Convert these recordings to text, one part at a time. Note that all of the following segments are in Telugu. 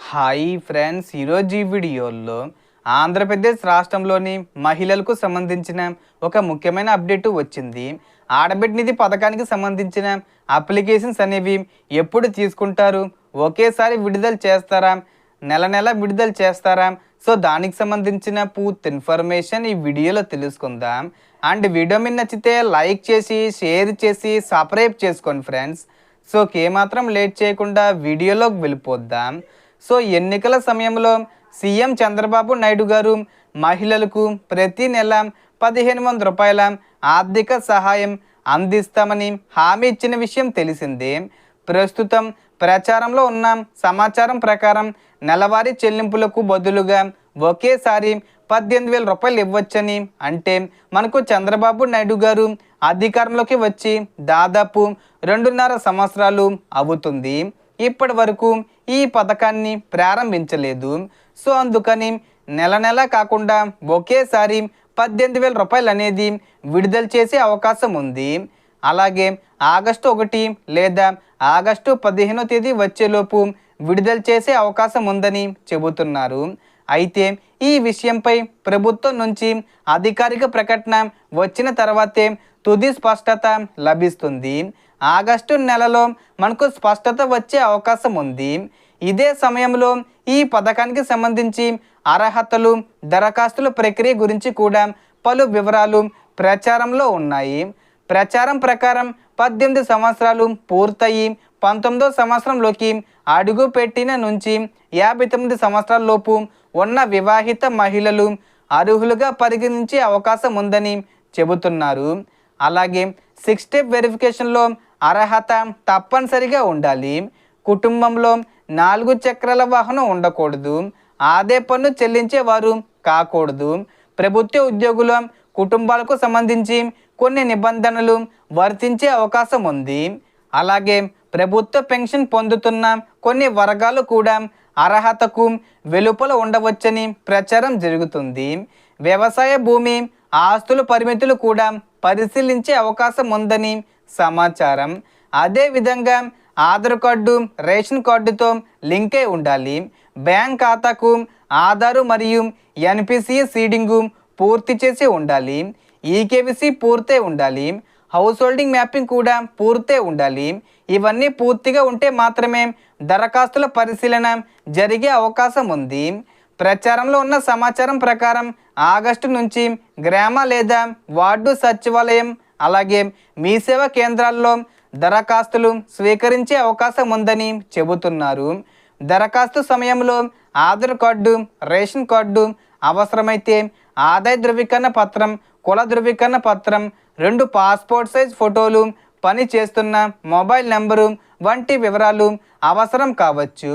హాయ్ ఫ్రెండ్స్, ఈరోజు ఈ వీడియోలో ఆంధ్రప్రదేశ్ రాష్ట్రంలోని మహిళలకు సంబంధించిన ఒక ముఖ్యమైన అప్డేట్ వచ్చింది. ఆడబిడ్డ నిధి పథకానికి సంబంధించిన అప్లికేషన్స్ అనేవి ఎప్పుడు తీసుకుంటారు, ఒకేసారి విడుదల చేస్తారా, నెల నెల విడుదల చేస్తారా? సో దానికి సంబంధించిన పూర్తి ఇన్ఫర్మేషన్ ఈ వీడియోలో తెలుసుకుందాం. అండ్ వీడియో మీద నచ్చితే లైక్ చేసి షేర్ చేసి సబ్స్క్రైబ్ చేసుకోండి ఫ్రెండ్స్. సో ఏమాత్రం లేట్ చేయకుండా వీడియోలోకి వెళ్ళిపోద్దాం. సో ఎన్నికల సమయంలో సీఎం చంద్రబాబు నాయుడు గారు మహిళలకు ప్రతి నెల 1500 రూపాయల ఆర్థిక సహాయం అందిస్తామని హామీ ఇచ్చిన విషయం తెలిసిందే. ప్రస్తుతం ప్రచారంలో ఉన్న సమాచారం ప్రకారం నెలవారీ చెల్లింపులకు బదులుగా ఒకేసారి 18,000 రూపాయలు ఇవ్వచ్చని, అంటే మనకు చంద్రబాబు నాయుడు గారు అధికారంలోకి వచ్చి దాదాపు 2.5 సంవత్సరాలు అవుతుంది. ఇప్పటి వరకు ఈ పథకాన్ని ప్రారంభించలేదు. సో అందుకని నెల నెల కాకుండా ఒకేసారి 18,000 రూపాయలు అనేది విడుదల చేసే అవకాశం ఉంది. అలాగే ఆగస్టు 1 లేదా ఆగస్టు 15వ తేదీ వచ్చేలోపు విడుదల చేసే అవకాశం ఉందని చెబుతున్నారు. అయితే ఈ విషయంపై ప్రభుత్వం నుంచి అధికారిక ప్రకటన వచ్చిన తర్వాతే తుది స్పష్టత లభిస్తుంది. ఆగస్టు నెలలో మనకు స్పష్టత వచ్చే అవకాశం ఉంది. ఇదే సమయంలో ఈ పథకానికి సంబంధించి అర్హతలు, దరఖాస్తుల ప్రక్రియ గురించి కూడా పలు వివరాలు ప్రచారంలో ఉన్నాయి. ప్రచారం ప్రకారం 18 సంవత్సరాలు పూర్తయి 19వ సంవత్సరంలోకి అడుగు పెట్టిన నుంచి 59 సంవత్సరాల లోపు ఉన్న వివాహిత మహిళలు అర్హులుగా పరిగణించే అవకాశం ఉందని చెబుతున్నారు. అలాగే 6 స్టెప్ వెరిఫికేషన్లో అర్హత తప్పనిసరిగా ఉండాలి. కుటుంబంలో 4 చక్రాల వాహనం ఉండకూడదు. ఆదాయ పన్ను చెల్లించేవారు కాకూడదు. ప్రభుత్వ ఉద్యోగుల కుటుంబాలకు సంబంధించి కొన్ని నిబంధనలు వర్తించే అవకాశం ఉంది. అలాగే ప్రభుత్వ పెన్షన్ పొందుతున్న కొన్ని వర్గాలు కూడా అర్హతకు వెలుపల ఉండవచ్చని ప్రచారం జరుగుతుంది. వ్యవసాయ భూమి, ఆస్తుల పరిమితులు కూడా పరిశీలించే అవకాశం ఉందని సమాచారం. అదేవిధంగా ఆధార్ కార్డు, రేషన్ కార్డుతో లింక్ అయి ఉండాలి. బ్యాంక్ ఖాతాకు ఆధారు మరియు ఎన్పిసిఐ సీడింగు పూర్తి చేసి ఉండాలి. ఈకేవీసీ పూర్తయి ఉండాలి. హౌస్ హోల్డింగ్ మ్యాపింగ్ కూడా పూర్తయి ఉండాలి. ఇవన్నీ పూర్తిగా ఉంటే మాత్రమే దరఖాస్తుల పరిశీలన జరిగే అవకాశం ఉంది. ప్రచారంలో ఉన్న సమాచారం ప్రకారం ఆగస్టు నుంచి గ్రామ లేదా వార్డు సచివాలయం, అలాగే మీ సేవా కేంద్రాల్లో దరఖాస్తులు స్వీకరించే అవకాశం ఉందని చెబుతున్నారు. దరఖాస్తు సమయంలో ఆధార్ కార్డు, రేషన్ కార్డు, అవసరమైతే ఆదాయ ధృవీకరణ పత్రం, కుల ధృవీకరణ పత్రం, 2 పాస్పోర్ట్ సైజ్ ఫోటోలు, పని చేస్తున్న మొబైల్ నెంబరు వంటి వివరాలు అవసరం కావచ్చు.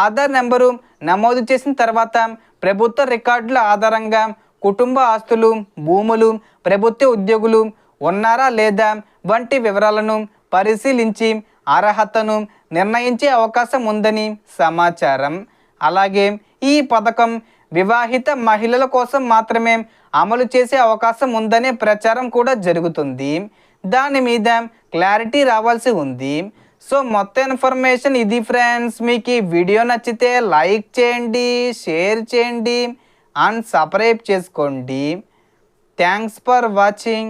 ఆధార్ నెంబరు నమోదు చేసిన తర్వాత ప్రభుత్వ రికార్డుల ఆధారంగా కుటుంబ ఆస్తులు, భూములు, ప్రభుత్వ ఉద్యోగులు ఉన్నారా లేదా వంటి వివరాలను పరిశీలించి అర్హతను నిర్ణయించే అవకాశం ఉందని సమాచారం. అలాగే ఈ పథకం వివాహిత మహిళల కోసం మాత్రమే అమలు చేసే అవకాశం ఉందనే ప్రచారం కూడా జరుగుతుంది. దాని మీద క్లారిటీ రావాల్సి ఉంది. సో మొత్తం ఇన్ఫర్మేషన్ ఇది ఫ్రెండ్స్. మీకు ఈ వీడియో నచ్చితే లైక్ చేయండి, షేర్ చేయండి అండ్ సబ్స్క్రైబ్ చేసుకోండి. Thanks for watching.